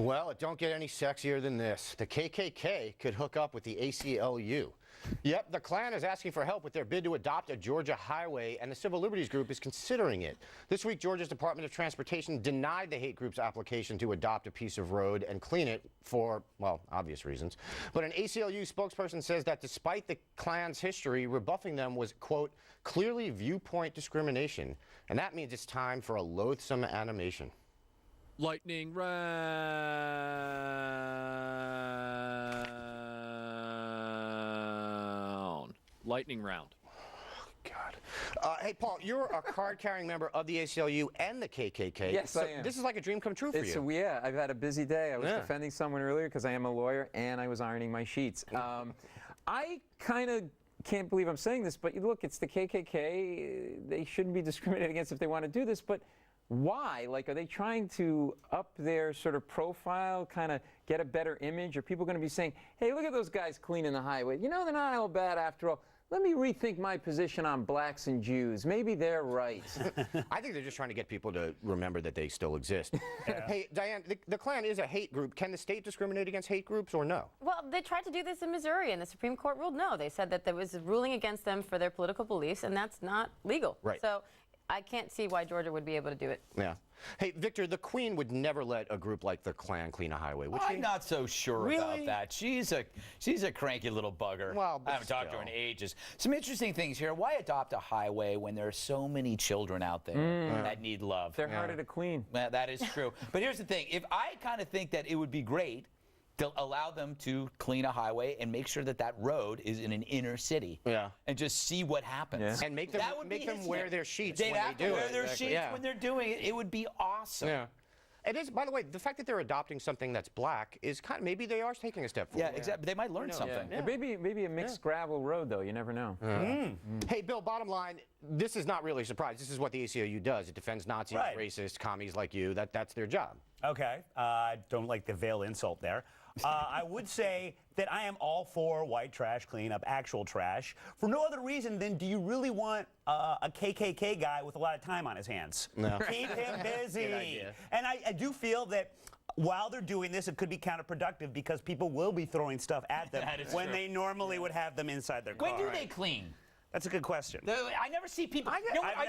Well, it don't get any sexier than this. The KKK could hook up with the ACLU. Yep, the KLAN is asking for help with their bid to adopt a Georgia highway, and the Civil Liberties Group is considering it. This week, Georgia's Department of Transportation denied the hate group's application to adopt a piece of road and clean it for, well, obvious reasons. But an ACLU spokesperson says that despite the KLAN's history, rebuffing them was, quote, clearly viewpoint discrimination. And that means it's time for a loathsome animation. Lightning round. Lightning round. God. Hey, Paul, you're a card-carrying member of the ACLU and the KKK. Yes, so I am. This is like a dream come true for you. Yeah, I've had a busy day. I was defending someone earlier because I am a lawyer, and I was ironing my sheets. I kind of can't believe I'm saying this, but look, it's the KKK. They shouldn't be discriminated against if they want to do this, but why? Like, are they trying to up their sort of profile, kind of get a better image? Are people going to be saying, hey, look at those guys cleaning the highway. You know, they're not all bad after all. Let me rethink my position on blacks and Jews. Maybe they're right. I think they're just trying to get people to remember that they still exist. Yeah. Hey, Diane, the KLAN is a hate group. Can the state discriminate against hate groups or no? Well, they tried to do this in Missouri, and the Supreme Court ruled no. They said that there was a ruling against them for their political beliefs, and that's not legal. Right. So I can't see why Georgia would be able to do it. Yeah. Hey, Victor, the Queen would never let a group like the KLAN clean a highway, would she? I'm not so sure about that. She's a cranky little bugger. Well, I haven't talked to her in ages. Some interesting things here. Why adopt a highway when there are so many children out there that need love? They're harder to clean. That is true. But here's the thing. If I kind of think that it would be great to allow them to clean a highway and make sure that that road is in an inner city. Yeah. And just see what happens. Yeah. And make them wear their sheets They'd when have they do to wear it. their sheets when they're doing it. It would be awesome. Yeah. It is, by the way, the fact that they're adopting something that's black is kind of, maybe they are taking a step forward. Yeah, exactly. They might learn something. Yeah. Maybe a mixed gravel road, though. You never know. Hey, Bill, bottom line, this is not really a surprise. This is what the ACLU does. It defends Nazis, racists, commies like you. That's their job. Okay. I don't like the veiled insult there. I would say that I am all for white trash cleanup, actual trash, for no other reason than do you really want a KKK guy with a lot of time on his hands? No. Keep him busy. And I do feel that while they're doing this, it could be counterproductive because people will be throwing stuff at them when they normally would have them inside their car. When do they clean? That's a good question. I never see people. I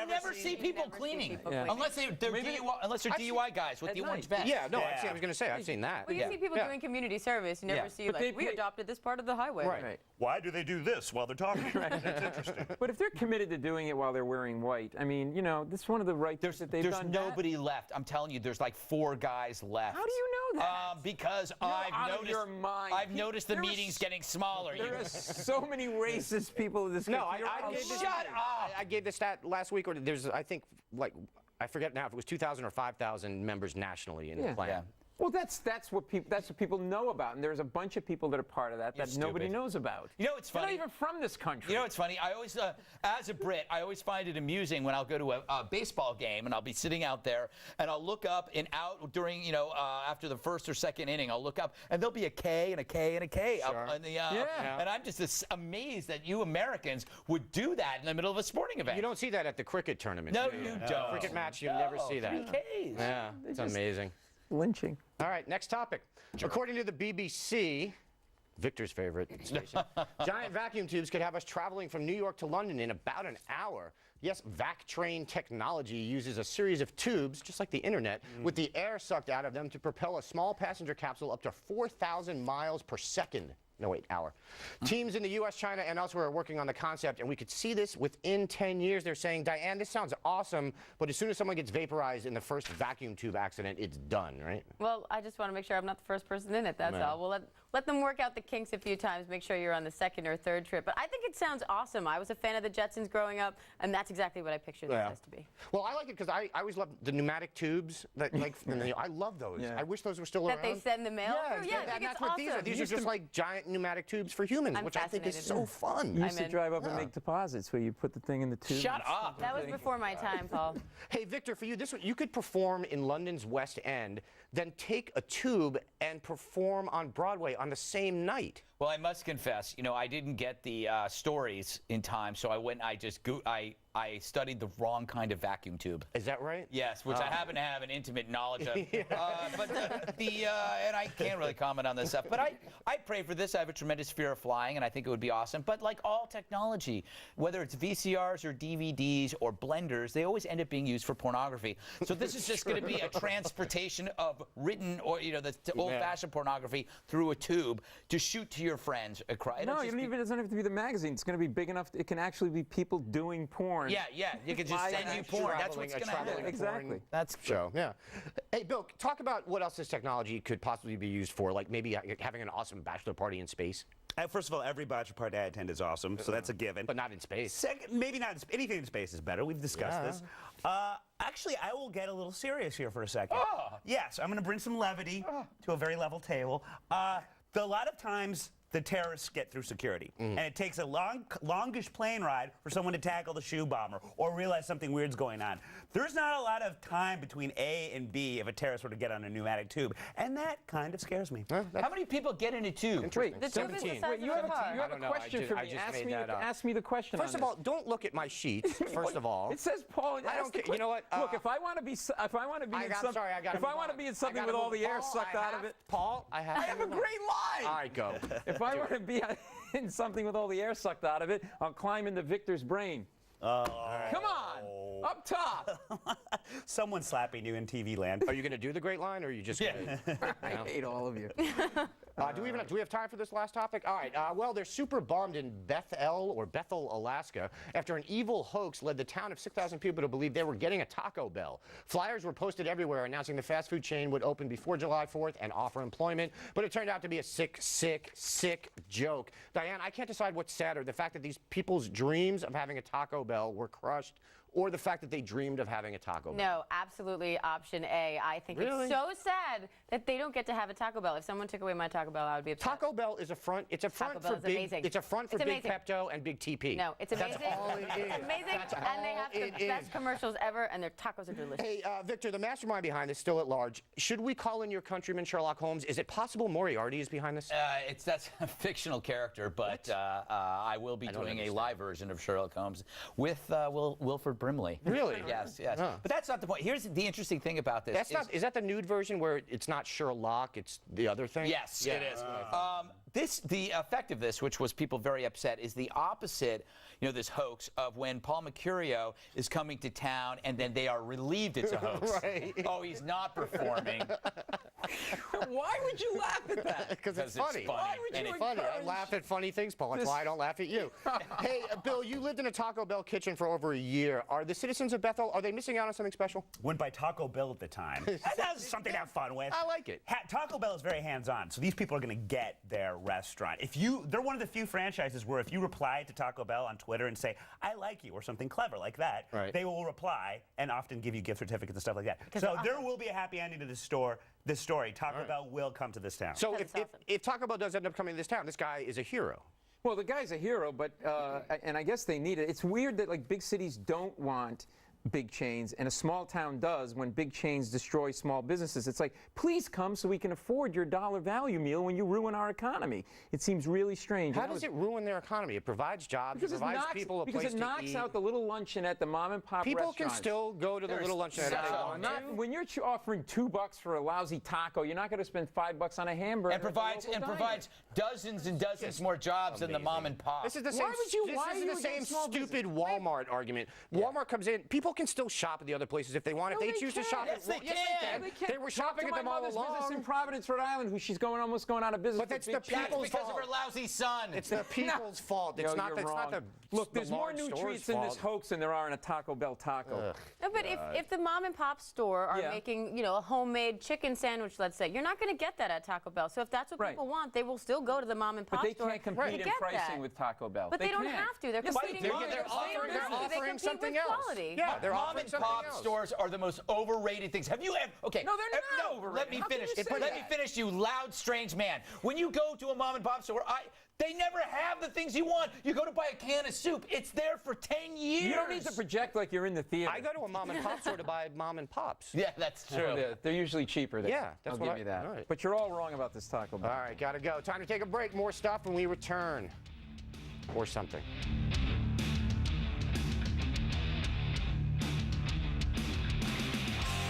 never see people cleaning unless they're DUI guys with the orange vest. Yeah, no, I was going to say I've seen that. Well, you see people doing community service. You never see like we adopted this part of the highway. Right. Why do they do this while they're talking? That's interesting. But if they're committed to doing it while they're wearing white, I mean, you know, this is one of the right things that they've done. There's nobody left. I'm telling you, there's like 4 guys left. How do you know that? Because I've noticed the meetings getting smaller. There are so many racist people in this country. No, I gave the stat last week, or there's, I think, like, I forget now if it was 2,000 or 5,000 members nationally in the KLAN. Yeah. Well, that's what people know about, and there's a bunch of people that are part of that nobody knows about. You know, it's funny. They're not even from this country. You know, it's funny. I always, as a Brit, I always find it amusing when I'll go to a baseball game and I'll be sitting out there and I'll look up and out during, after the first or second inning, I'll look up and there'll be a K and a K and a K up on the. And I'm just amazed that you Americans would do that in the middle of a sporting event. You don't see that at the cricket tournament. No, you don't. Cricket match, you never see that. 3 Ks. Yeah, it's amazing. Lynching. All right, next topic. According to the BBC, Victor's favorite station, giant vacuum tubes could have us traveling from New York to London in about an hour. Yes, vac train technology uses a series of tubes, just like the internet, with the air sucked out of them to propel a small passenger capsule up to 4,000 miles per second. No, wait, hour. Teams in the U.S., China, and elsewhere are working on the concept, and we could see this within 10 years. They're saying, Diane, this sounds awesome, but as soon as someone gets vaporized in the first vacuum tube accident, it's done, right? Well, I just want to make sure I'm not the first person in it, that's all. We'll let them work out the kinks a few times, make sure you're on the second or third trip. But I think it sounds awesome. I was a fan of the Jetsons growing up, and that's exactly what I pictured this as to be. Well, I like it because I always loved the pneumatic tubes. That, like, I love those. Yeah. I wish those were still around. That they send the mail? Yeah, that's what these are. These are just like giant pneumatic tubes for humans, which I think is so fun. You used to drive up and make deposits where you put the thing in the tube. Shut up. That was before my time, Paul. Hey, Victor, for you, you could perform in London's West End, then take a tube and perform on Broadway on the same night. Well, I must confess, I didn't get the stories in time, so I I studied the wrong kind of vacuum tube. Is that right? Yes, which I happen to have an intimate knowledge of. And I can't really comment on this stuff. But I pray for this. I have a tremendous fear of flying, and I think it would be awesome. But like all technology, whether it's VCRs or DVDs or blenders, they always end up being used for pornography. So this is just going to be a transportation of written or the old-fashioned pornography through a tube to shoot to your friends. No, it doesn't have to be the magazine. It's going to be big enough. It can actually be people doing porn. Yeah. You can just send you porn. That's what's going to happen. Exactly. That's show. Yeah. Hey, Bill, talk about what else this technology could possibly be used for, like maybe having an awesome bachelor party in space. First of all, every bachelor party I attend is awesome, so that's a given. But not in space. Second, maybe not anything in space is better. We've discussed this. Actually, I will get a little serious here for a second. Yes, I'm going to bring some levity to a very level table. A lot of times, the terrorists get through security, and it takes a longish plane ride for someone to tackle the shoe bomber or realize something weird's going on. There's not a lot of time between A and B if a terrorist were to get on a pneumatic tube, and that kind of scares me. How many people get in a tube? Wait, The tube is the size of you a have car. a question for me. Ask me the question. First of all, don't look at my sheets. First of all, it says Paul. I don't care. You know what? Look, if I want to be in something with all the air sucked out of it, Paul, I have a great line. All right, go. If I want to be in something with all the air sucked out of it, I'll climb into Victor's brain. Come on, up top. Someone's slapping you in TV land. Are you going to do the great line, or are you just going to? I hate all of you. Do we have time for this last topic? All right. Well, they're super bummed in Bethel, Alaska, after an evil hoax led the town of 6,000 people to believe they were getting a Taco Bell. Flyers were posted everywhere announcing the fast food chain would open before July 4th and offer employment, but it turned out to be a sick joke. Diane, I can't decide what's sadder, the fact that these people's dreams of having a Taco Bell were crushed, or the fact that they dreamed of having a Taco Bell. No, absolutely option A. I think Really? it's so sad that they don't get to have a Taco Bell. If someone took away my Taco Bell, I would be upset. Taco Bell is a front. It's a front Taco Bell for is big. amazing. It's a front for It's Big amazing. Pepto and Big TP. No, it's amazing. That's all it is. It's amazing, That's and they all have the it best is. commercials ever, and their tacos are delicious. Hey, Victor, the mastermind behind this still at large. Should we call in your countryman Sherlock Holmes? Is it possible Moriarty is behind this? That's a fictional character, but I will be doing a live version of Sherlock Holmes with Wilford Brimley. Really? Yes. Huh. But that's not the point. Here's the interesting thing about this. Is that the nude version where it's not Sherlock, it's the other thing? Yes, it is. The effect of this, which was people very upset, is the opposite, this hoax of when Paul Mercurio is coming to town and then they are relieved it's a hoax. Right. Oh, he's not performing. Why would you laugh at that? Because it's funny. Why would And you it's funny. I encourage laugh at funny things, Paul. That's why I don't laugh at you. Hey, Bill, you lived in a Taco Bell kitchen for over a year. Are the citizens of Bethel, are they missing out on something special? Went by Taco Bell at the time. That was something to have fun with. I like it. Taco Bell is very hands-on, so these people are going to get their restaurant. They're one of the few franchises where if you reply to Taco Bell on Twitter and say, I like you, or something clever like that, right, they will reply and often give you gift certificates and stuff like that. So there will be a happy ending to this story. Taco Bell will come to this town. So if Taco Bell does end up coming to this town, this guy is a hero. Well, the guy's a hero, but and I guess they need it. It's weird that like big cities don't want big chains and a small town does when big chains destroy small businesses. It's like, please come so we can afford your dollar value meal when you ruin our economy. It seems really strange. How does it ruin their economy? It provides jobs, it provides people a place to eat. Because it knocks out the little luncheon at the mom and pop People restaurants. can still go to the little luncheon if they want to. When you're offering $2 for a lousy taco, you're not going to spend $5 on a hamburger. And provides dozens and dozens more jobs than the mom and pop. This is the same. This is the same stupid Walmart argument. Walmart comes in. People can still shop at the other places if they want. If they choose to shop, Yes, they can. They were shopping at them all business along. in Providence, Rhode Island, who she's almost going out of business. But that's the people's because fault. of her lousy son. It's the people's fault. It's not. That's not the. Look, there's more large store's nutrients in this fault. hoax than there are in a Taco Bell taco. No, but if the mom and pop store are making, a homemade chicken sandwich, let's say, you're not going to get that at Taco Bell. So if that's what people want, they will still go to the mom and pop But they store. can't compete in pricing with Taco Bell. But they don't have to. They're competing. They're offering something else. Quality. Yeah, they're mom offering and something pop else. stores are the most overrated things. Have you ever? Okay. No, they're not overrated. Let me How can finish. you say Let me that? finish, you loud, strange man. When you go to a mom and pop store, they never have the things you want. You go to buy a can of soup. It's there for 10 years. You don't need to project like you're in the theater. I go to a mom and pop store to buy mom and pops. Yeah, that's true. They're usually cheaper. Yeah, that's I'll what give you that. all right. But you're all wrong about this Taco Bell. All right, gotta go. Time to take a break. More stuff when we return. Or something.